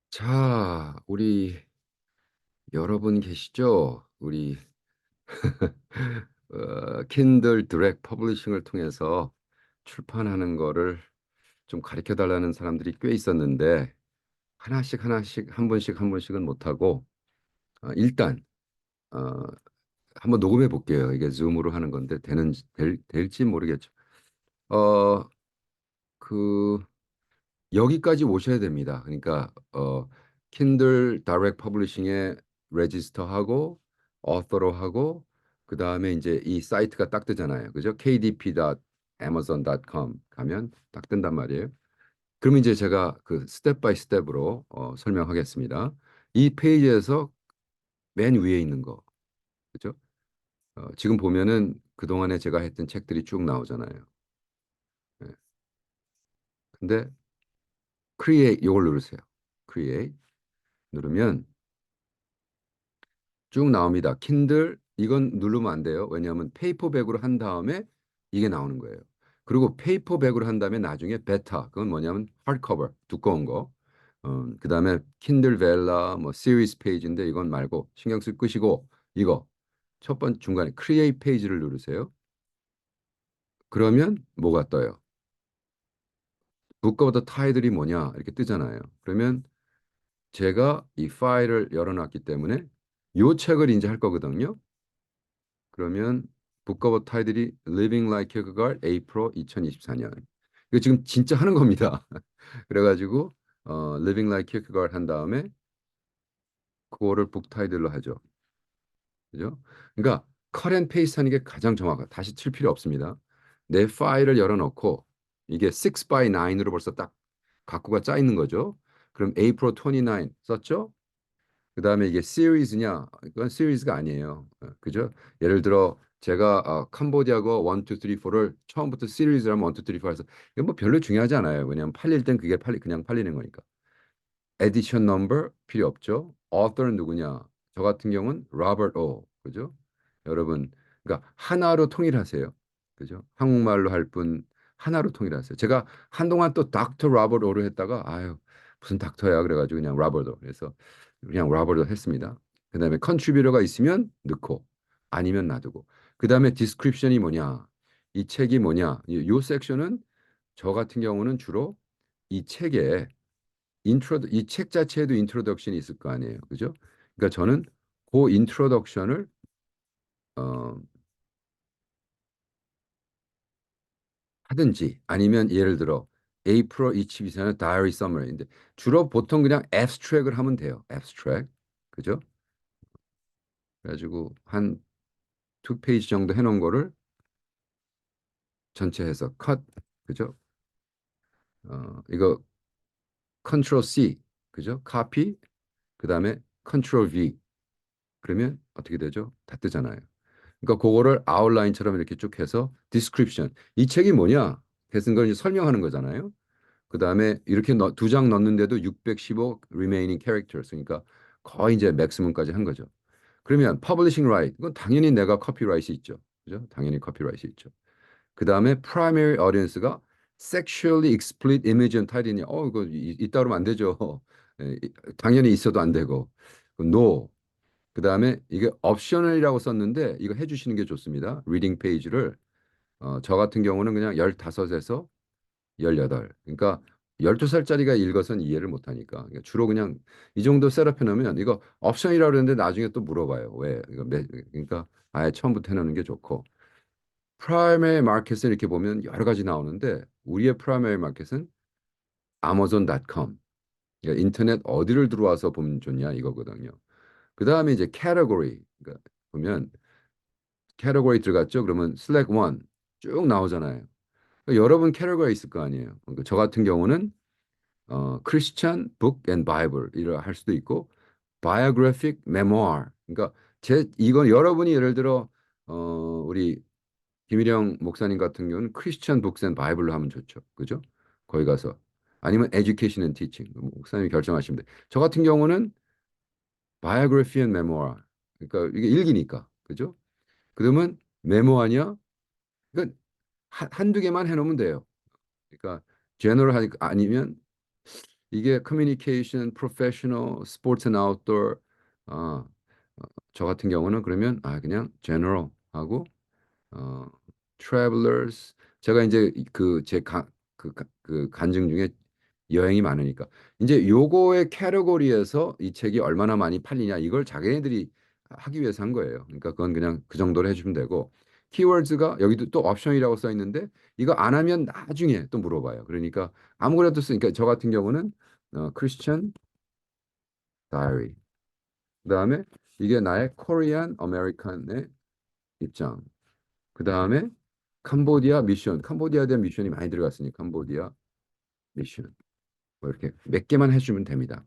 자, 우리 여러분 계시죠? 우리 킨들 디렉트 퍼블리싱을 통해서 출판하는 거를 좀 가르쳐 달라는 사람들이 꽤 있었는데 하나씩 하나씩 한 번씩 한 번씩은 못하고 일단 어, 한번 녹음해 볼게요. 이게 줌으로 하는 건데 될지 모르겠죠. 어, 그 여기까지 오셔야 됩니다. 그러니까 Kindle Direct Publishing에 레지스터하고 author로 하고 그 다음에 이제 이 사이트가 딱 뜨잖아요. 그죠? kdp.amazon.com 가면 딱 뜬단 말이에요. 그러면 이제 제가 그 스텝 바이 스텝으로 설명하겠습니다. 이 페이지에서 맨 위에 있는 거, 그죠? 지금 보면은 그동안에 제가 했던 책들이 쭉 나오잖아요. 예. 근데 create 이걸 누르세요. create 누르면 쭉 나옵니다. 킨들 이건 누르면 안 돼요. 왜냐하면 페이퍼백으로 한 다음에 이게 나오는 거예요. 그리고 페이퍼백으로 한 다음에 나중에 베타 그건 뭐냐면 하드커버 두꺼운 거. 그다음에 킨들 벨라 뭐 시리즈 페이지인데 이건 말고 신경 쓸 끄시고 이거 첫 번째 중간에 크리에이트 페이지를 누르세요. 그러면 뭐가 떠요? 북거보다 타이틀이 뭐냐 이렇게 뜨잖아요. 그러면 제가 이 파일을 열어놨기 때문에 요 책을 이제 할 거거든요. 그러면 북커버 타이틀이 Living Like Kierkegaard April 2024년. 이거 지금 진짜 하는 겁니다. 그래가지고 Living Like Kierkegaard 한 다음에 그거를 북 타이틀로 하죠. 그죠? 그러니까 컷앤 페이스트 하는 게 가장 정확해. 다시 칠 필요 없습니다. 내 파일을 열어놓고 이게 6 by 9으로 벌써 딱 각구가 짜 있는 거죠. 그럼 April 29 썼죠? 그 다음에 이게 시리즈냐? 이건 시리즈가 아니에요. 그죠? 예를 들어 제가 캄보디아고 1, 2, 3, 4를 처음부터 시리즈라면 1, 2, 3, 4 해서 이건 뭐 별로 중요하지 않아요. 왜냐하면 팔릴 땐 그게 그냥 팔리는 거니까. 에디션 넘버 필요 없죠. author는 누구냐? 저 같은 경우는 로버트 오. 그죠? 여러분, 그러니까 하나로 통일하세요. 그죠? 한국말로 할 뿐 하나로 통일하세요. 제가 한동안 또 닥터 로버트 오를 했다가 아유 무슨 닥터야 그래가지고 그냥 로버트 그래서 그냥 로버트 했습니다. 그다음에 컨트리뷰터가 있으면 넣고 아니면 놔두고 그다음에 디스크립션이 뭐냐? 이 책이 뭐냐? 요 섹션은 저 같은 경우는 주로 이 책에 이 책 자체에도 인트로덕션이 있을 거 아니에요. 그죠? 그러니까 저는 그 인트로덕션을 어, 하든지 아니면 예를 들어 April 22사는 Diary Summary인데 주로 보통 그냥 abstract을 하면 돼요. abstract. 그죠? 그래가지고 한 두 페이지 정도 해놓은 거를 전체 해서 cut. 그죠? 이거 Ctrl C. 그죠? copy. 그다음에 Ctrl V. 그러면 어떻게 되죠? 다 뜨잖아요. 그러니까 그거를 아웃라인처럼 이렇게 쭉 해서 디스크립션. 이 책이 뭐냐? 했은 걸 이제 설명하는 거잖아요. 그다음에 이렇게 두 장 넣는데도 615 remaining characters. 그러니까 거의 이제 맥시멈까지 한 거죠. 그러면 publishing right. 이건 당연히 내가 커피라이트 있죠. 그죠? 당연히 커피라이트 있죠. 그다음에 primary audience가 sexually explicit image and title이냐. 이거 이따 그러면 안 되죠. 예, 당연히 있어도 안 되고. no. 그다음에 이게 옵셔널이라고 썼는데 이거 해주시는 게 좋습니다. 리딩 페이지를 저 같은 경우는 그냥 15에서 18. 그러니까 12살짜리가 읽어서는 이해를 못하니까 그러니까 주로 그냥 이 정도 셋업해 놓으면 이거 옵션이라고 그러는데 나중에 또 물어봐요. 왜? 그러니까 아예 처음부터 해놓는 게 좋고 프라이머리 마켓을 이렇게 보면 여러 가지 나오는데 우리의 프라이머리 마켓은 amazon.com 그러니까 인터넷 어디를 들어와서 보면 좋냐 이거거든요. 그 다음에 이제 category 그러니까 보면 캐러고리 들어갔죠? 그러면 select one 쭉 나오잖아요. 그러니까 여러분 캐러고리 있을 거 아니에요. 그러니까 저 같은 경우는 Christian Book and Bible 이를 할 수도 있고 biographic memoir. 그러니까 이건 여러분이 예를 들어 우리 김일영 목사님 같은 경우는 Christian Books and Bible로 하면 좋죠. 그죠? 거기 가서 아니면 Education and Teaching 목사님이 결정하시면 돼. 저 같은 경우는 biography and memoir. 그러니까 이게 일기니까. 그죠? 그러면 메모하냐? 그러니까 한두 개만 해놓으면 돼요. 그러니까 제너럴 하니까 아니면 이게 communication, professional, sports and outdoor. 어, 저 같은 경우는 그러면 그냥 general 하고 어, travelers. 제가 이제 그 간증 중에 여행이 많으니까 이제 요거의 캐러고리에서 이 책이 얼마나 많이 팔리냐 이걸 자기네들이 하기 위해서 한 거예요. 그러니까 그건 그냥 그 정도로 해주면 되고 키워드가 여기도 또 옵션이라고 써 있는데 이거 안 하면 나중에 또 물어봐요. 그러니까 아무거나도 쓰니까 저 같은 경우는 크리스천 다이어리. 그다음에 이게 나의 코리안 아메리칸의 입장. 그다음에 캄보디아 미션. 캄보디아에 대한 미션이 많이 들어갔으니 캄보디아 미션. 뭐 이렇게 몇 개만 해주면 됩니다.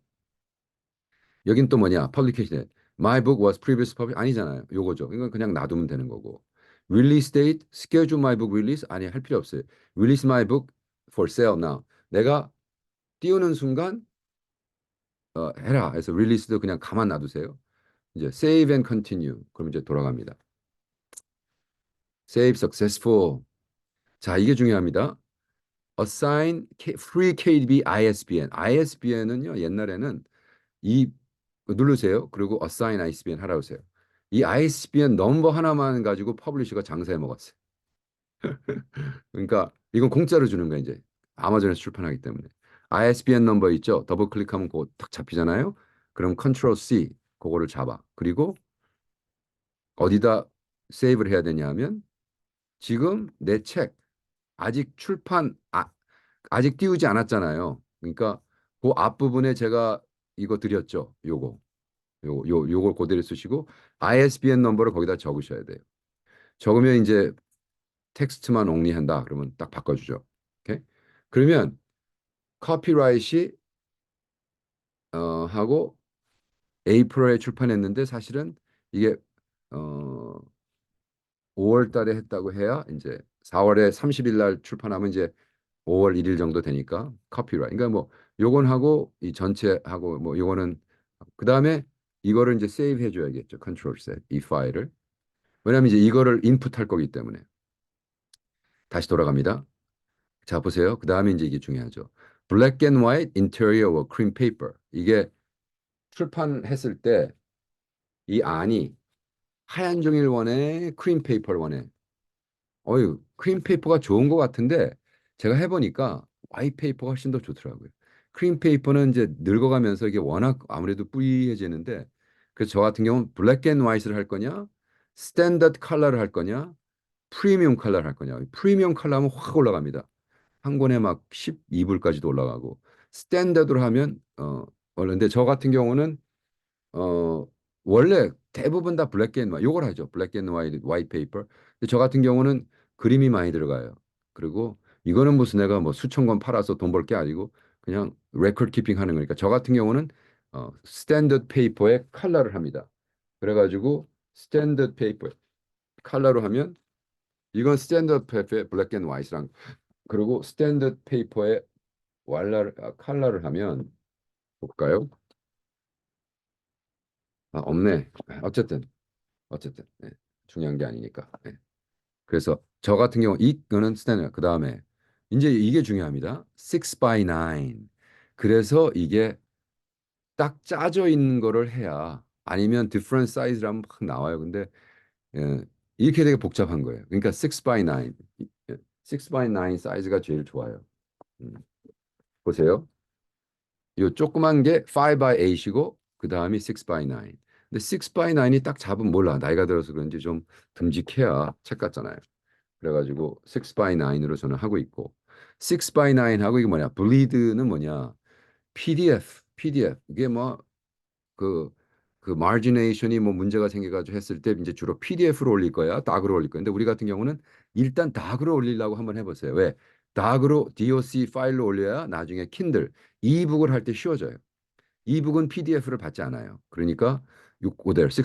여긴 또 뭐냐? publication. My book was previously published. 아니잖아요. 요거죠. 이건 그냥 놔두면 되는 거고. Release date, schedule my book release. 아니, 할 필요 없어요. Release my book for sale now. 내가 띄우는 순간 해라 해서 릴리스도 그냥 가만 놔두세요. 이제 save and continue. 그럼 이제 돌아갑니다. Save successful. 자, 이게 중요합니다. Assign free KDB ISBN. ISBN은요, 옛날에는 이 누르세요. 그리고 assign ISBN 하라 고하세요. 이 ISBN 넘버 하나만 가지고 퍼블리셔가 장사해 먹었어요. 그러니까 이건 공짜로 주는 거야 이제. 아마존에서 출판하기 때문에. ISBN 넘버 있죠? 더블 클릭하면 그거 딱 잡히잖아요. 그럼 컨트롤 C 그거를 잡아. 그리고 어디다 세이브를 해야 되냐 하면 지금 내 책 아직 아직 띄우지 않았잖아요. 그러니까 그 앞부분에 제가 이거 드렸죠. 요걸 그대로 쓰시고 ISBN 넘버를 거기다 적으셔야 돼요. 적으면 이제 텍스트만 옹리한다. 그러면 딱 바꿔주죠. 오케이? 그러면 커피라이시 하고 에이프릴에 출판했는데 사실은 이게 어 5월 달에 했다고 해야 이제 4월에 30일 날 출판하면 이제 5월 1일 정도 되니까 커피라이. 그러니까 뭐 요건 하고 이 전체 하고 뭐 요거는 그다음에 이거를 이제 세이브 해줘야겠죠. 컨트롤 셋 이 파일을. 왜냐면 이제 이거를 인풋할 거기 때문에. 다시 돌아갑니다. 자, 보세요. 그 다음에 이제 이게 중요하죠. 블랙 앤 화이트 인테리어와 크림 페이퍼. 이게 출판했을 때 이 안이 하얀 종이를 원해, 크림 페이퍼를 원해. 어유, 크림 페이퍼가 좋은 것 같은데 제가 해보니까 화이트 페이퍼가 훨씬 더 좋더라고요. 크림 페이퍼는 이제 늙어가면서 이게 워낙 아무래도 뿌리해지는데 그래서 저 같은 경우는 블랙 앤 화이트를 할 거냐, 스탠다드 컬러를 할 거냐, 프리미엄 컬러를 할 거냐. 프리미엄 컬러 하면 확 올라갑니다. 한 권에 막 12불까지도 올라가고 스탠다드로 하면 원래 저 같은 경우는 어 원래 대부분 다 블랙 앤 화이트 요걸 하죠. 블랙 앤 화이트 페이퍼. 근데 저 같은 경우는 그림이 많이 들어가요. 그리고 이거는 무슨 내가 뭐 수천 권 팔아서 돈 벌 게 아니고 그냥 레코드 키핑 하는 거니까 저 같은 경우는 스탠다드 페이퍼에 컬러를 합니다. 그래가지고 스탠다드 페이퍼 컬러로 하면 이건 스탠다드 페이퍼의 블랙 앤 화이트랑 그리고 스탠다드 페이퍼에 컬러를 하면 볼까요? 없네. 어쨌든 네. 중요한 게 아니니까. 네. 그래서 저 같은 경우 이거는 스탠다드. 그 다음에 이제 이게 중요합니다. 6 by 9. 그래서 이게 딱 짜져 있는 거를 해야 아니면 different size라면 막 나와요. 근데 이렇게 되게 복잡한 거예요. 그러니까 6 by 9. 6 by 9 사이즈가 제일 좋아요. 음, 보세요. 요 조그만 게 5 by 8이고 그 다음이 6 by 9. 근데 6 by 9이 딱 잡으면 몰라. 나이가 들어서 그런지 좀 듬직해야 책 같잖아요. 그래가지고 6 by 9으로 저는 하고 있고 6 by 9하고 이게 뭐냐? 블리드는 뭐냐? PDF. 이게 뭐 그 마지네이션이 뭐 문제가 생겨가지고 했을 때 이제 주로 PDF로 올릴 거야, 닥으로 올릴 거야. 근데 우리 같은 경우는 일단 닥으로 올리려고 한번 해보세요. 왜? 닥으로 DOC 파일로 올려야 나중에 킨들 이북을 할 때 쉬워져요. 이북은 PDF를 받지 않아요. 그러니까 6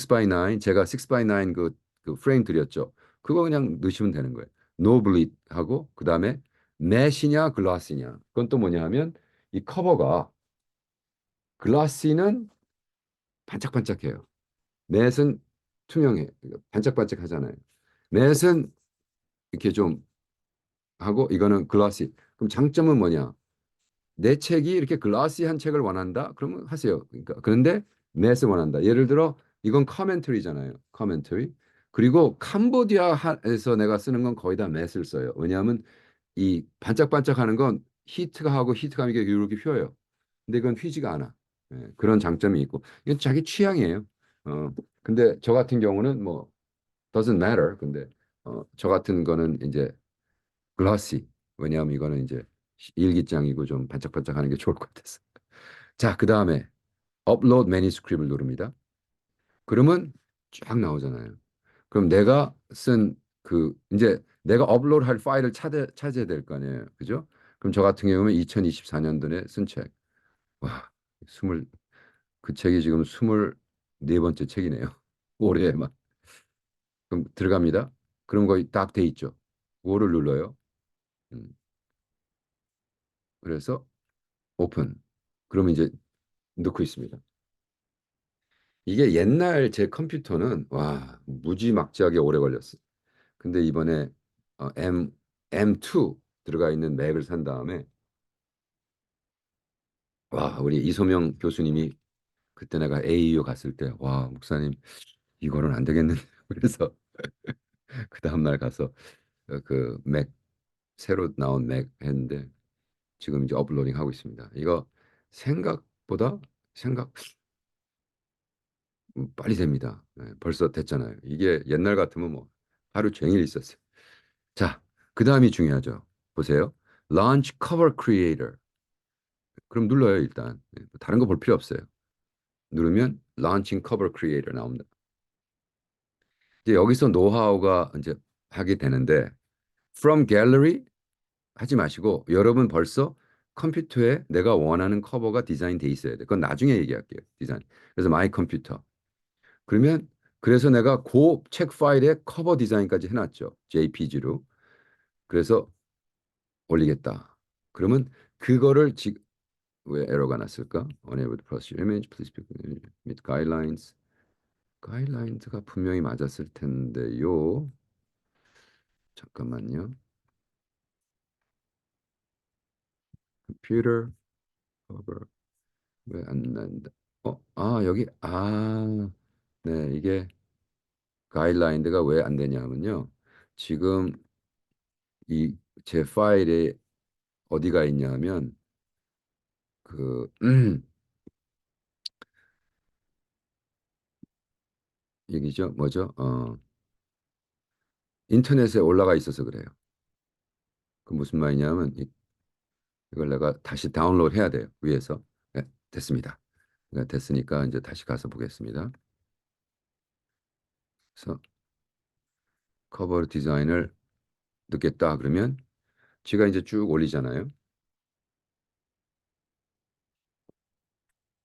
by 9 제가 6 by 9 그 프레임 드렸죠. 그거 그냥 넣으시면 되는 거예요. 노 블릿 하고 그다음에 맷이냐 글라스냐. 그건 또 뭐냐 하면 이 커버가 글라시는 반짝반짝해요. 맷은 투명해. 그러니까 반짝반짝하잖아요. 맷은 이렇게 좀 하고 이거는 글라시. 그럼 장점은 뭐냐? 내 책이 이렇게 글라시한 책을 원한다? 그러면 하세요. 그러니까 그런데 맷을 원한다. 예를 들어 이건 커멘터리잖아요. 커멘터리. 그리고 캄보디아에서 내가 쓰는 건 거의 다 맷을 써요. 왜냐하면 이 반짝반짝하는 건 히트가 하고 히트가 이게 이렇게 휘어요. 근데 이건 휘지가 않아. 예, 그런 장점이 있고 이건 자기 취향이에요. 근데 저 같은 경우는 뭐 doesn't matter. 근데 저 같은 거는 이제 글라시. 왜냐하면 이거는 이제 일기장이고 좀 반짝반짝하는 게 좋을 것 같아서. 자, 그 다음에 업로드 매니스크립트를 누릅니다. 그러면 쫙 나오잖아요. 그럼 내가 쓴 그 이제 내가 업로드 할 파일을 찾아야 될 거 아니에요. 그죠? 그럼 저 같은 경우는 2024년도에 쓴 책. 와, 스물 그 책이 지금 24번째 책이네요. 올해에만. 그럼 들어갑니다. 그럼 거기 딱 돼 있죠. 5를 눌러요. 음, 그래서 오픈. 그러면 이제 넣고 있습니다. 이게 옛날 제 컴퓨터는 와 무지막지하게 오래 걸렸어. 근데 이번에 M2 들어가 있는 맥을 산 다음에 와 우리 이소명 교수님이 그때 내가 AU 갔을 때 와 목사님 이거는 안 되겠는데 그래서 그 다음날 가서 그 맥 새로 나온 맥 했는데 지금 이제 업로딩 하고 있습니다. 이거 생각보다 생각 빨리 됩니다. 네, 벌써 됐잖아요. 이게 옛날 같으면 뭐 하루 종일 있었어요. 자, 그 다음이 중요하죠. 보세요. Launch Cover Creator. 그럼 눌러요, 일단. 네, 다른 거 볼 필요 없어요. 누르면 Launching Cover Creator 나옵니다. 이제 여기서 노하우가 이제 하게 되는데 From Gallery 하지 마시고 여러분 벌써 컴퓨터에 내가 원하는 커버가 디자인 돼 있어야 돼. 그건 나중에 얘기할게요. 디자인. 그래서 마이 컴퓨터. 그러면 그래서 내가 그 책 파일에 커버 디자인까지 해놨죠. JPG로. 그래서 올리겠다. 그러면 그거를 지금 왜 에러가 났을까? Unable to process your image, please meet guidelines. 가이드라인즈가 분명히 맞았을 텐데요. 잠깐만요. Computer cover 왜 안 난다? 여기 네 이게 가이드라인드가 왜 안 되냐면요. 지금 이 제 파일에 어디가 있냐면 그 여기죠. 뭐죠? 인터넷에 올라가 있어서 그래요. 그 무슨 말이냐면 이걸 내가 다시 다운로드 해야 돼요. 위에서. 네, 됐습니다. 네, 됐으니까 이제 다시 가서 보겠습니다. 그래서 커버 디자인을 넣겠다 그러면 제가 이제 쭉 올리잖아요.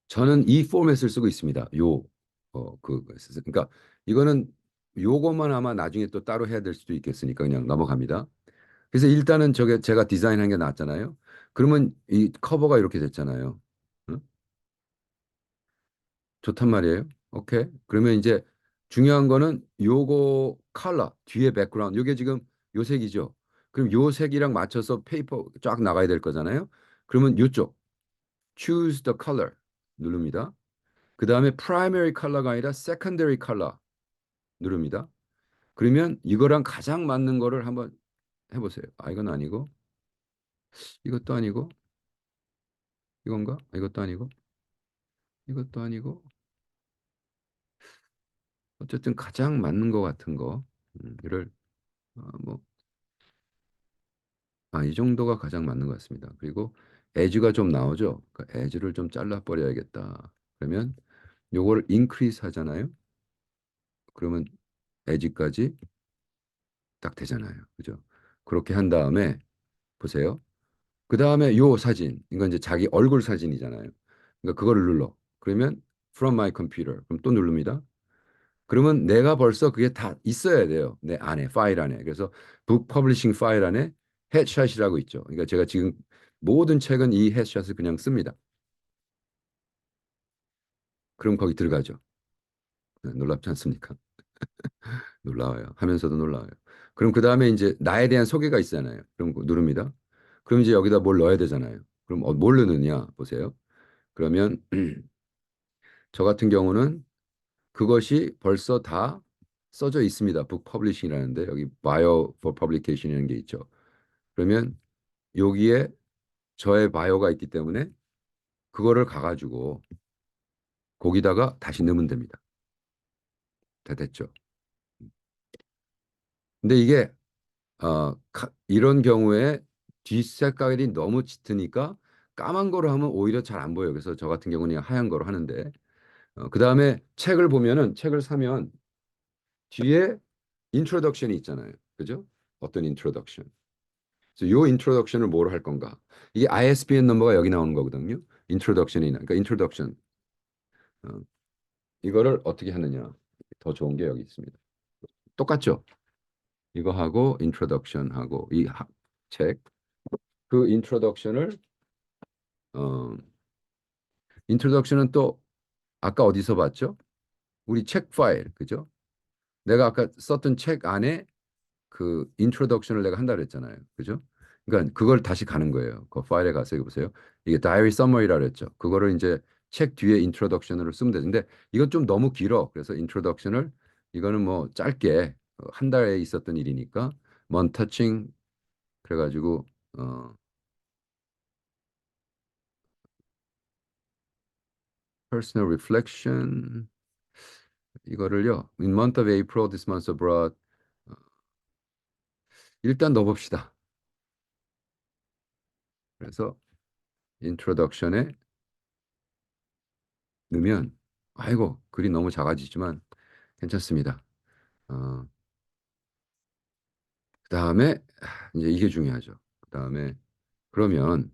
저는 이 포맷을 쓰고 있습니다. 그러니까 이거는 요것만 아마 나중에 또 따로 해야 될 수도 있겠으니까 그냥 넘어갑니다. 그래서 일단은 저게 제가 디자인한 게 낫잖아요. 그러면 이 커버가 이렇게 됐잖아요. 응? 좋단 말이에요. 오케이. 그러면 이제 중요한 거는 요거 컬러 뒤에 백그라운드 요게 지금 요 색이죠. 그럼 요 색이랑 맞춰서 페이퍼 쫙 나가야 될 거잖아요. 그러면 요쪽 choose the color 누릅니다. 그 다음에 primary 컬러가 아니라 secondary 컬러 누릅니다. 그러면 이거랑 가장 맞는 거를 한번 해보세요. 이건 아니고 이것도 아니고 이건가? 이것도 아니고 이것도 아니고 어쨌든 가장 맞는 거 같은 거 이를 뭐 이 정도가 가장 맞는 것 같습니다. 그리고 에지가 좀 나오죠. 그 에지를 좀 잘라 버려야겠다. 그러면 요거를 인크리스 하잖아요. 그러면 에지까지 딱 되잖아요. 그죠? 그렇게 한 다음에 보세요. 그 다음에 요 사진, 이건 이제 자기 얼굴 사진이잖아요. 그러니까 그거를 눌러. 그러면 from my computer. 그럼 또 누릅니다. 그러면 내가 벌써 그게 다 있어야 돼요. 내 안에, 파일 안에. 그래서 북 퍼블리싱 파일 안에 헤드샷이라고 있죠. 그러니까 제가 지금 모든 책은 이 헤드샷을 그냥 씁니다. 그럼 거기 들어가죠. 네, 놀랍지 않습니까? 놀라워요. 하면서도 놀라워요. 그럼 그 다음에 이제 나에 대한 소개가 있잖아요. 그럼 그거 누릅니다. 그럼 이제 여기다 뭘 넣어야 되잖아요. 그럼 뭘 넣느냐 보세요. 그러면 저 같은 경우는 그것이 벌써 다 써져 있습니다. 북 퍼블리싱이라는데 여기 bio for publication이라는 게 있죠. 그러면 여기에 저의 바이오가 있기 때문에 그거를 가가지고 거기다가 다시 넣으면 됩니다. 다 됐죠. 근데 이게 이런 경우에 뒷색깔이 너무 짙으니까 까만 거로 하면 오히려 잘 안 보여요. 그래서 저 같은 경우는 그냥 하얀 거로 하는데 그 다음에 책을 보면은 책을 사면 뒤에 인트로덕션이 있잖아요. 그죠? 어떤 인트로덕션. 그래서 요 인트로덕션을 뭐로 할 건가? 이게 ISBN 넘버가 여기 나오는 거거든요. 인트로덕션이 그러니까 인트로덕션 이거를 어떻게 하느냐? 더 좋은 게 여기 있습니다. 똑같죠? 이거 하고 인트로덕션 하고 이 책 그 인트로덕션을 어 인트로덕션은 또 아까 어디서 봤죠? 우리 책 파일 그죠? 내가 아까 썼던 책 안에 그 인트로덕션을 내가 한다 그랬잖아요. 그죠? 그러니까 그걸 다시 가는 거예요. 그 파일에 가서 이거 보세요. 이게 다이어리 서머리라 그랬죠. 그거를 이제 책 뒤에 인트로덕션으로 쓰면 되는데 이건 좀 너무 길어. 그래서 인트로덕션을 이거는 뭐 짧게 한 달에 있었던 일이니까 먼 터칭 그래가지고 personal reflection 이거를요. In month of April, this month abroad 어, 일단 넣어봅시다. 그래서 introduction에 넣으면 아이고 글이 너무 작아지지만 괜찮습니다. 어, 그다음에 이제 이게 중요하죠. 그다음에 그러면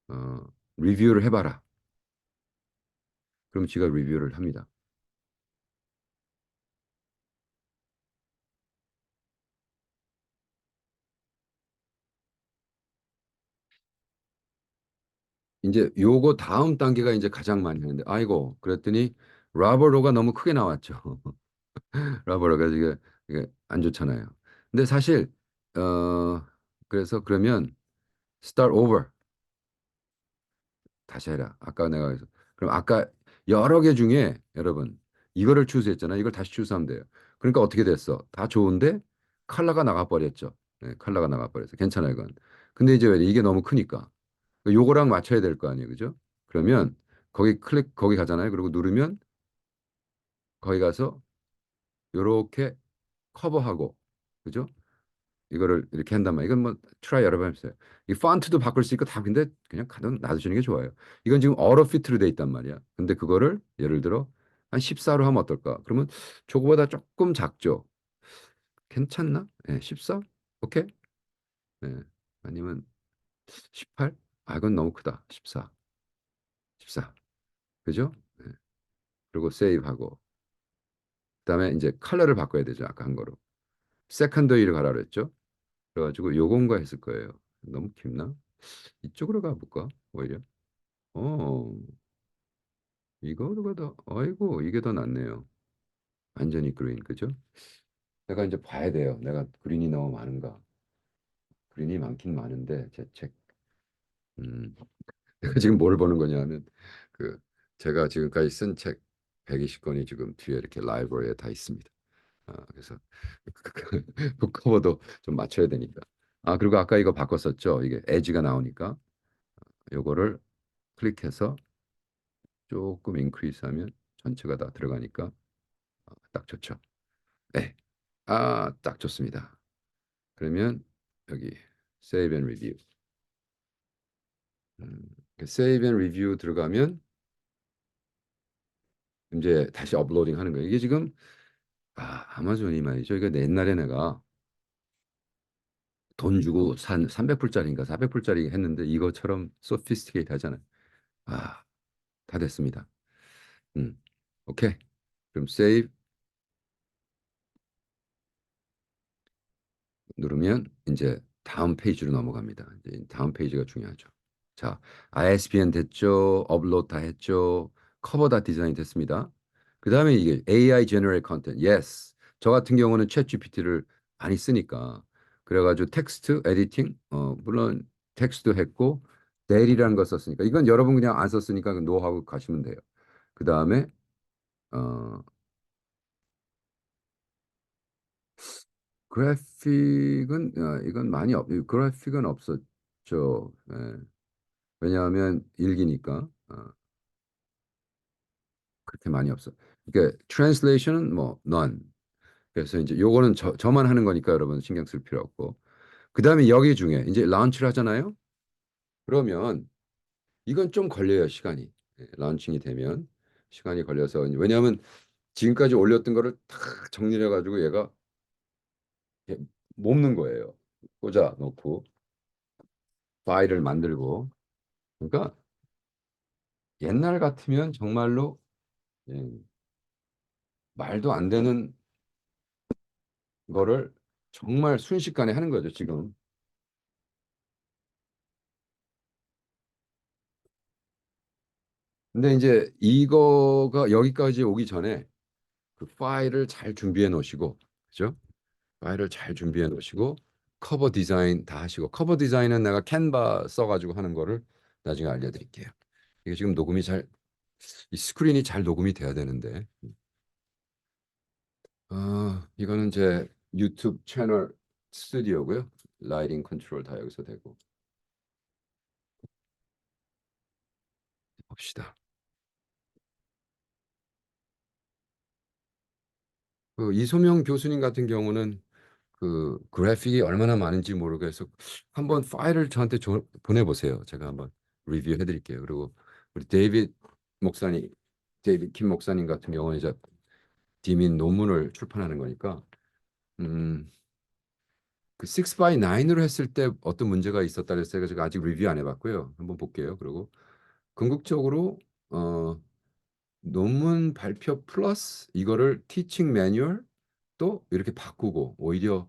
어, 리뷰를 해봐라. 그럼 지가 리뷰를 합니다. 이제 요거 다음 단계가 이제 가장 많이 하는데 아이고 그랬더니 라버로가 너무 크게 나왔죠. 라버로가 이게 안 좋잖아요. 근데 사실 어 그래서 그러면 start over 다시 해라. 아까 내가 그래서 그럼 아까 여러 개 중에 여러분 이거를 추스했잖아. 이걸 다시 추스하면 돼요. 그러니까 어떻게 됐어? 다 좋은데 컬러가 나가 버렸죠. 네, 컬러가 나가 버렸어. 괜찮아요, 이건. 근데 이제 왜 이게 너무 크니까 요거랑 맞춰야 될 거 아니에요, 그죠? 그러면 거기 가잖아요. 그리고 누르면 거기 가서 요렇게 커버하고 그죠? 이거를 이렇게 한단 말이에요. 이건 뭐 트라이 여러 번 해보세요. 이 폰트도 바꿀 수 있고 다 근데 그냥 가끔 놔두시는 게 좋아요. 이건 지금 어로 피트로 돼 있단 말이야. 근데 그거를 예를 들어 한 14로 하면 어떨까? 그러면 저거보다 조금 작죠. 괜찮나? 네, 14? 오케이. 네. 아니면 18? 아, 이건 너무 크다. 14. 14. 그죠? 네. 그리고 세이브하고 그다음에 이제 컬러를 바꿔야 되죠. 아까 한 거로. 세컨더리를 가라 그랬죠. 그래가지고 요건가 했을 거예요. 너무 깊나? 이쪽으로 가볼까? 오히려. 어, 이거가 더, 아이고, 이게 더 낫네요. 완전히 그린, 그죠? 내가 이제 봐야 돼요. 내가 그린이 너무 많은가. 그린이 많긴 많은데, 제 책, 음, 내가 지금 뭘 보는 거냐면, 그, 제가 지금까지 쓴 책 120권이 지금 뒤에 이렇게 라이브러리에 다 있습니다. 그래서, 북커버도 좀 맞춰야 되니까. 그리고 아까 이거 바꿨었죠? 이게 에지가 나오니까, 요거를 클릭해서 조금 인크리스 하면 전체가 다 들어가니까 딱 좋죠. 네. 딱 좋습니다. 그러면 여기 Save and Review. Save and Review 들어가면 이제 다시 업로딩 하는 거예요. 이게 지금 아마존이 말이죠. 이거 옛날에 내가 돈 주고 산 300불짜리인가 400불짜리 했는데 이것처럼 소피스티케이트 하잖아요. 아, 다 됐습니다. 음. 오케이. 그럼 Save 누르면 이제 다음 페이지로 넘어갑니다. 이제 다음 페이지가 중요하죠. 자, ISBN 됐죠. 업로드 다 했죠. 커버 다 디자인 됐습니다. 그 다음에 이게 AI Generate Content. Yes. 저 같은 경우는 챗 GPT를 많이 쓰니까. 그래가지고 텍스트 에디팅, 물론 텍스트도 했고, 대리라는 거 썼으니까 이건 여러분 그냥 안 썼으니까 그 노하우 가시면 돼요. 그 다음에 어, 그래픽은 이건 많이 그래픽은 없었죠. 예. 왜냐하면 일기니까 그렇게 많이 없어. 그러니까 translation은 뭐 none. 그래서 이제 요거는 저만 하는 거니까 여러분 신경 쓸 필요 없고. 그 다음에 여기 중에 이제 라운치를 하잖아요. 그러면 이건 좀 걸려요, 시간이. 예, 런칭이 되면 시간이 걸려서 왜냐하면 지금까지 올렸던 거를 탁 정리를 해가지고 얘가 이렇게 뽑는 거예요. 꽂아 놓고 파일을 만들고. 그러니까 옛날 같으면 정말로 예, 말도 안 되는 거를 정말 순식간에 하는 거죠, 지금. 근데 이제 이거가 여기까지 오기 전에 그 파일을 잘 준비해 놓으시고, 그죠? 파일을 잘 준비해 놓으시고 커버 디자인 다 하시고 커버 디자인은 내가 캔바 써가지고 하는 거를 나중에 알려드릴게요. 이게 지금 녹음이 이 스크린이 잘 녹음이 돼야 되는데 이거는 제 유튜브 채널 스튜디오고요. 라이팅 컨트롤 다 여기서 되고 봅시다. 그 이소명 교수님 같은 경우는 그 그래픽이 얼마나 많은지 모르겠어. 한번 파일을 저한테 보내보세요. 제가 한번 리뷰해 드릴게요. 그리고 우리 목사님, 데이빗 킴 목사님 같은 경우는 이제 디민 논문을 출판하는 거니까 음, 그 6 by 9으로 했을 때 어떤 문제가 있었다 그랬어요. 제가 아직 리뷰 안 해봤고요. 한번 볼게요. 그리고 궁극적으로 어, 논문 발표 플러스 이거를 티칭 매뉴얼 또 이렇게 바꾸고 오히려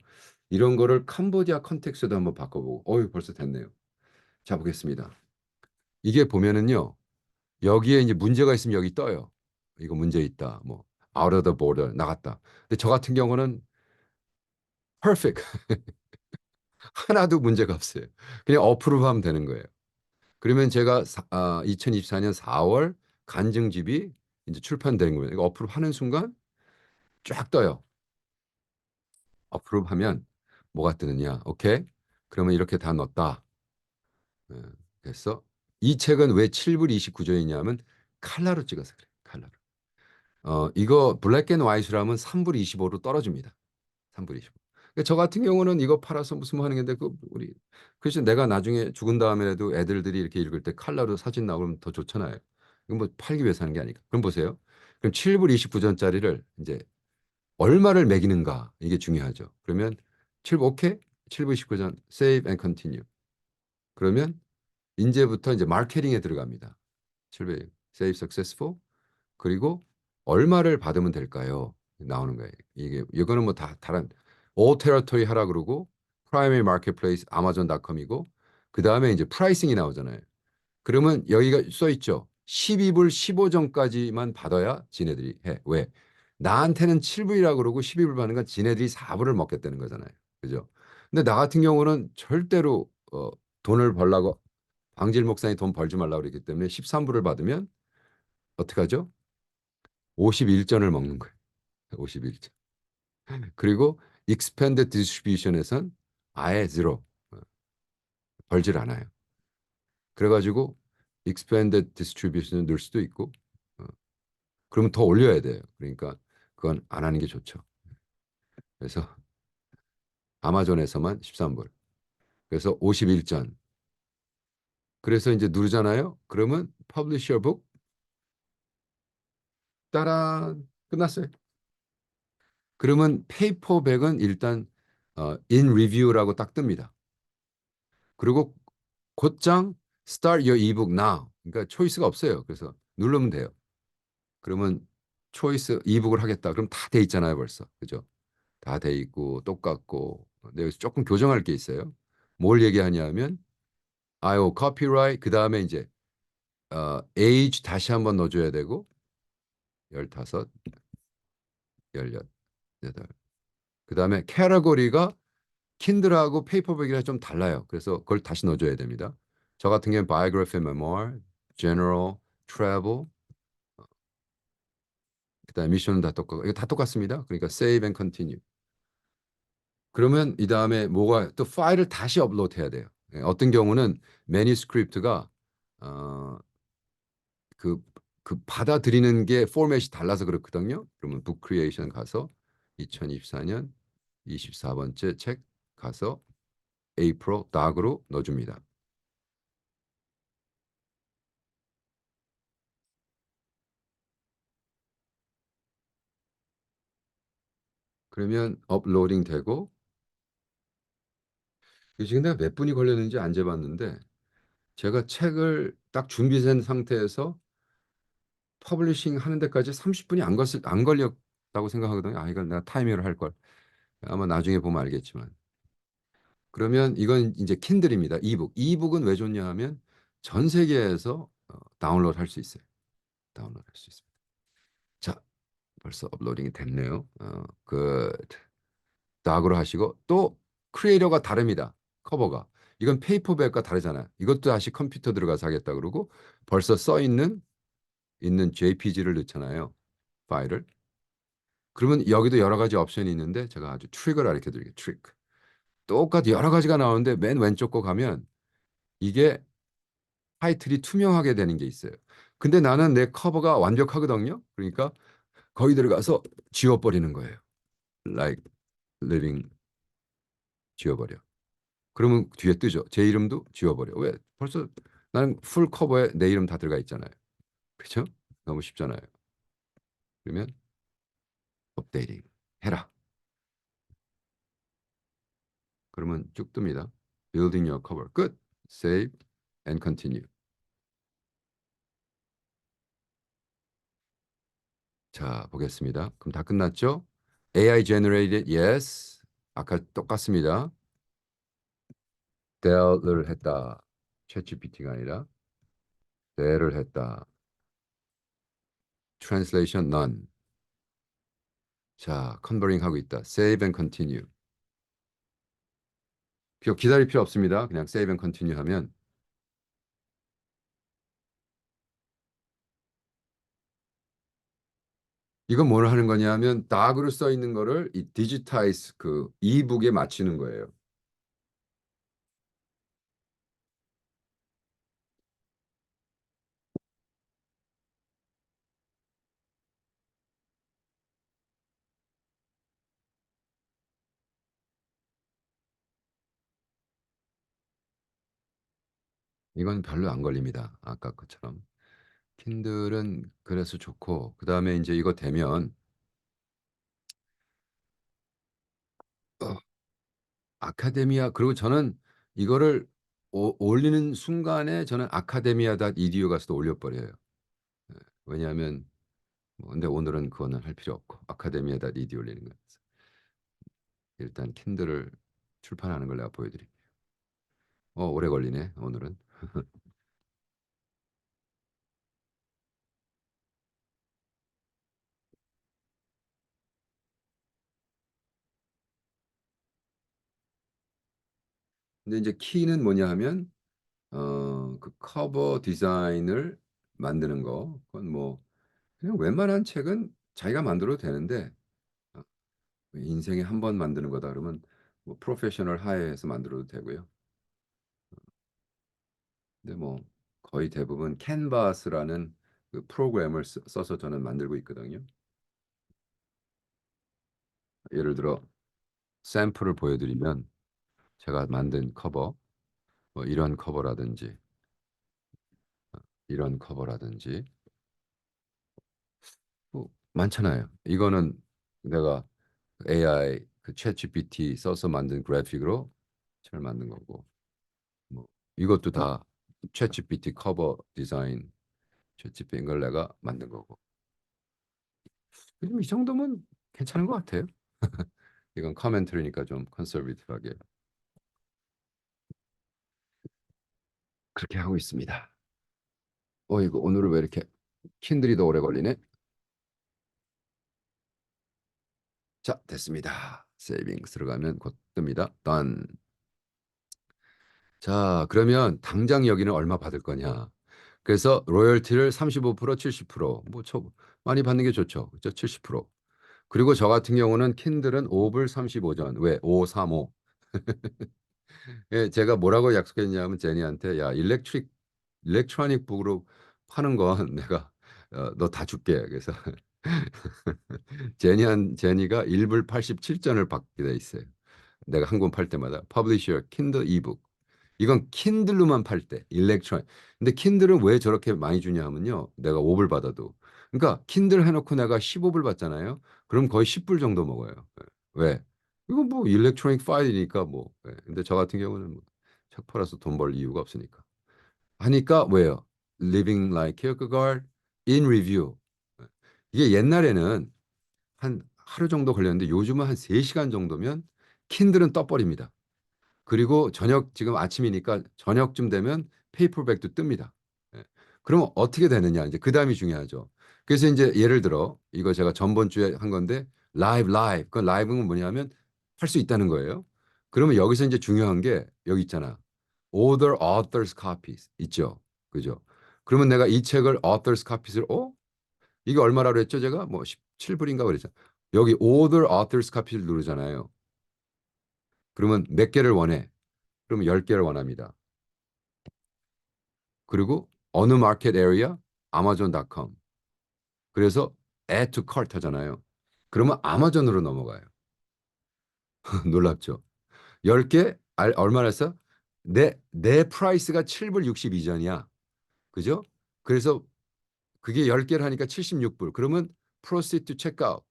이런 거를 캄보디아 컨텍스트도 한번 바꿔보고 어유 벌써 됐네요. 자 보겠습니다. 이게 보면은요. 여기에 이제 문제가 있으면 여기 떠요. 이거 문제 있다. 뭐 out of the border 나갔다. 근데 저 같은 경우는 perfect 하나도 문제가 없어요. 그냥 어프로브 하면 되는 거예요. 그러면 제가 2024년 4월 간증집이 이제 출판된 거예요. 이거 어프로브 하는 순간 쫙 떠요. 어프로브 하면 뭐가 뜨느냐. 오케이. 그러면 이렇게 다 넣었다. 어, 그래서 이 책은 왜 7불 29조이냐면 칼라로 찍어서 그래. 칼라로. 이거 블랙 앤 화이트라면 3불 25로 떨어집니다. 3불 25. 그러니까 저 같은 경우는 이거 팔아서 무슨 뭐 하는 건데 그 우리 그래서 내가 나중에 죽은 다음에라도 애들들이 이렇게 읽을 때 칼라로 사진 나오면 더 좋잖아요. 이건 뭐 팔기 위해서 하는 게 아니까. 그럼 보세요. 그럼 7불 29전짜리를 이제 얼마를 매기는가 이게 중요하죠. 그러면 7불 오케이? 7불 29전 save and continue. 그러면 이제부터 이제 마케팅에 들어갑니다. 700 save successful 그리고 얼마를 받으면 될까요? 나오는 거예요. 이게 이거는 뭐 다 다른 all territory 하라 그러고 primary marketplace 아마존.com이고 그 다음에 이제 프라이싱이 나오잖아요. 그러면 여기가 써 있죠. 12불 15전까지만 받아야 지네들이 해. 왜? 나한테는 7불이라고 그러고 12불 받는 건 지네들이 4불을 먹겠다는 거잖아요. 그죠? 근데 나 같은 경우는 절대로 돈을 벌라고 방질 목사님 돈 벌지 말라고 그랬기 때문에 13불을 받으면 어떻게 하죠? 51전을 먹는 거예요. 51전. 그리고 expanded distribution에선 아예 제로 벌질 않아요. 그래가지고 expanded distribution을 넣을 수도 있고 어, 그러면 더 올려야 돼요. 그러니까 그건 안 하는 게 좋죠. 그래서 아마존에서만 13불. 그래서 51전. 그래서 이제 누르잖아요. 그러면 publish your book 따란 끝났어요. 그러면 페이퍼백은 일단 in review라고 딱 뜹니다. 그리고 곧장 start your ebook now. 그러니까 초이스가 없어요. 그래서 누르면 돼요. 그러면 초이스 이북을 하겠다. 그럼 다 돼 있잖아요, 벌써. 그죠? 다 돼 있고 똑같고. 근데 여기서 조금 교정할 게 있어요. 뭘 얘기하냐면 아유, 커피라이트 그다음에 이제 age 다시 한번 넣어 줘야 되고 15, 18. 그다음에 캐러고리가 킨들하고 페이퍼백이랑 좀 달라요. 그래서 그걸 다시 넣어 줘야 됩니다. 저 같은 경우는 biography, memoir, general, travel, 그다음에 미션은 다 똑같고 이거 다 똑같습니다. 그러니까 save and continue. 그러면 이 다음에 뭐가 또 파일을 다시 업로드해야 돼요. 예, 어떤 경우는 매니스크립트가 어, 그, 그 받아들이는 게 포맷이 달라서 그렇거든요. 그러면 북 크리에이션 가서 2024년 24번째 책 가서 April 닥으로 넣어줍니다. 그러면 업로딩 되고 지금 내가 몇 분이 걸렸는지 안 재봤는데 제가 책을 딱 준비된 상태에서 퍼블리싱 하는 데까지 30분이 안 걸렸다고 생각하거든요. 아, 이건 내가 타이머를 할 걸. 아마 나중에 보면 알겠지만. 그러면 이건 이제 킨들입니다. 이북. 이북은 왜 좋냐 하면 전 세계에서 다운로드 할 수 있어요. 다운로드 할 수 있습니다. 자, 벌써 업로딩이 됐네요. 그 다음으로 하시고 또 크리에이터가 다릅니다. 커버가. 이건 페이퍼백과 다르잖아요. 이것도 다시 컴퓨터 들어가서 하겠다 그러고 벌써 써 있는 JPG를 넣잖아요. 파일을. 그러면 여기도 여러 가지 옵션이 있는데 제가 아주 트릭을 알려 드릴게요. 트릭. 똑같이 여러 가지가 나오는데 맨 왼쪽 거 가면 이게 타이틀이 투명하게 되는 게 있어요. 근데 나는 내 커버가 완벽하거든요. 그러니까 거기 들어가서 지워버리는 거예요. Like living 지워버려. 그러면 뒤에 뜨죠. 제 이름도 지워버려. 왜? 벌써 나는 풀 커버에 내 이름 다 들어가 있잖아요. 그렇죠? 너무 쉽잖아요. 그러면 업데이팅 해라. 그러면 쭉 뜹니다. Building your cover. 끝. Save and continue. 자, 보겠습니다. 그럼 다 끝났죠? AI generated yes. 아까 똑같습니다. there를 했다. 챗GPT가 아니라 there를 했다. translation none. 자, 컨버링 하고 있다. save and continue. 기다릴 필요 없습니다. 그냥 save and continue 하면 이건 뭘 하는 거냐면 닥으로 써 있는 거를 이 디지타이즈 그 이북에 맞추는 거예요. 이건 별로 안 걸립니다. 아까 것처럼. 킨들은 그래서 좋고 그다음에 이제 이거 되면 어, 아카데미아 그리고 저는 이거를 올리는 순간에 저는 아카데미아.edu 가서 올려버려요. 예, 왜냐하면 근데 오늘은 그거는 할 필요 없고 아카데미아.edu 올리는 거예요. 일단 킨들을 출판하는 걸 내가 보여드릴게요. 오래 걸리네 오늘은. 근데 이제 키는 뭐냐 하면 그 커버 디자인을 만드는 거. 그건 뭐 그냥 웬만한 책은 자기가 만들어도 되는데 어, 인생에 한 번 만드는 거다 그러면 뭐 프로페셔널 하에에서 만들어도 되고요. 근데 뭐 거의 대부분 캔버스라는 그 프로그램을 써서 저는 만들고 있거든요. 예를 들어 샘플을 보여드리면 제가 만든 커버, 뭐 이런 커버라든지 이런 커버라든지 뭐 많잖아요. 이거는 내가 AI 그 챗GPT 써서 만든 그래픽으로 잘 만든 거고 뭐 이것도 다 챗GPT 커버 디자인 챗GPT 걸 내가 만든 거고 요즘 이 정도면 괜찮은 것 같아요. 이건 커멘터리니까 좀 컨서베이티브하게 그렇게 하고 있습니다. 이거 오늘은 왜 이렇게 킨들이 더 오래 걸리네? 자, 됐습니다. 세이빙스 들어가면 곧 뜹니다. done. 자, 그러면 당장 여기는 얼마 받을 거냐? 그래서 로열티를 35%, 70%, 많이 받는 게 좋죠. 그죠? 70%. 그리고 저 같은 경우는 킨들은 5불 35전. 왜? 535. 예, 제가 뭐라고 약속했냐면 제니한테 야, 일렉트로닉 북으로 파는 건 내가 너 다 줄게. 그래서 제니가 1불 87전을 받게 돼 있어요. 내가 한 권 팔 때마다 퍼블리셔 킨들 이북. 이건 킨들로만 팔 때 일렉트로닉. 근데 킨들은 왜 저렇게 많이 주냐 하면요. 내가 5불 받아도. 그러니까 킨들 해놓고 내가 15불 받잖아요. 그럼 거의 10불 정도 먹어요. 예. 왜? 이건 뭐 일렉트로닉 파일이니까 뭐. 예. 근데 저 같은 경우는 뭐책 팔아서 돈 벌 이유가 없으니까. 하니까 왜요? Living like Kierkegaard in review. 예. 이게 옛날에는 한 하루 정도 걸렸는데 요즘은 한 3시간 정도면 킨들은 떠버립니다. 그리고 지금 아침이니까 저녁쯤 되면 페이퍼백도 뜹니다. 예. 그러면 어떻게 되느냐? 이제 그 다음이 중요하죠. 그래서 이제 예를 들어 이거 제가 전번 주에 한 건데 라이브. 그 라이브는 뭐냐면 할 수 있다는 거예요. 그러면 여기서 이제 중요한 게 여기 있잖아. Other authors copies 있죠. 그죠? 그러면 내가 이 책을 authors copies를 이게 얼마라고 그랬죠? 제가 뭐 17불인가 그랬죠. 여기 Other authors copies를 누르잖아요. 그러면 몇 개를 원해? 그러면 10개를 원합니다. 그리고 어느 마켓 에리아? 아마존.com. 그래서 add to cart 하잖아요. 그러면 아마존으로 넘어가요. 놀랍죠? 10개 얼마나 했어? 내 프라이스가 7불 62전이야. 그죠? 그래서 그게 10개를 하니까 76불. 그러면 proceed to checkout.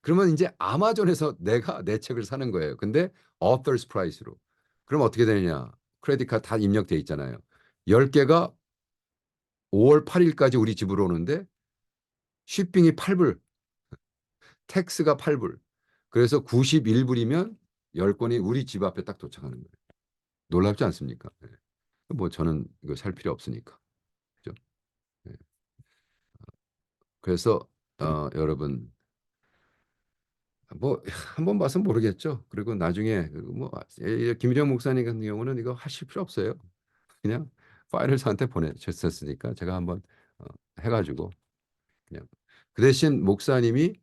그러면 이제 아마존에서 내가 내 책을 사는 거예요. 근데 author's price로. 그럼 어떻게 되느냐? 크레딧 카드 다 입력돼 있잖아요. 10개가 5월 8일까지 우리 집으로 오는데 쉬핑이 8불, 텍스가 8불. 그래서 91불이면 10권이 우리 집 앞에 딱 도착하는 거예요. 놀랍지 않습니까? 네. 뭐 저는 이거 살 필요 없으니까. 그죠? 네. 그래서 여러분 뭐 한 번 봐서 모르겠죠. 그리고 나중에 뭐 김일영 목사님 같은 경우는 이거 하실 필요 없어요. 그냥 파일을 저한테 보내주셨으니까 제가 한번 어, 해가지고 그냥 그 대신 목사님이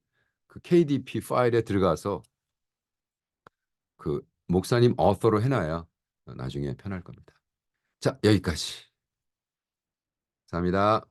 그 KDP 파일에 들어가서 그 목사님 어서로 해놔야 나중에 편할 겁니다. 자, 여기까지. 감사합니다.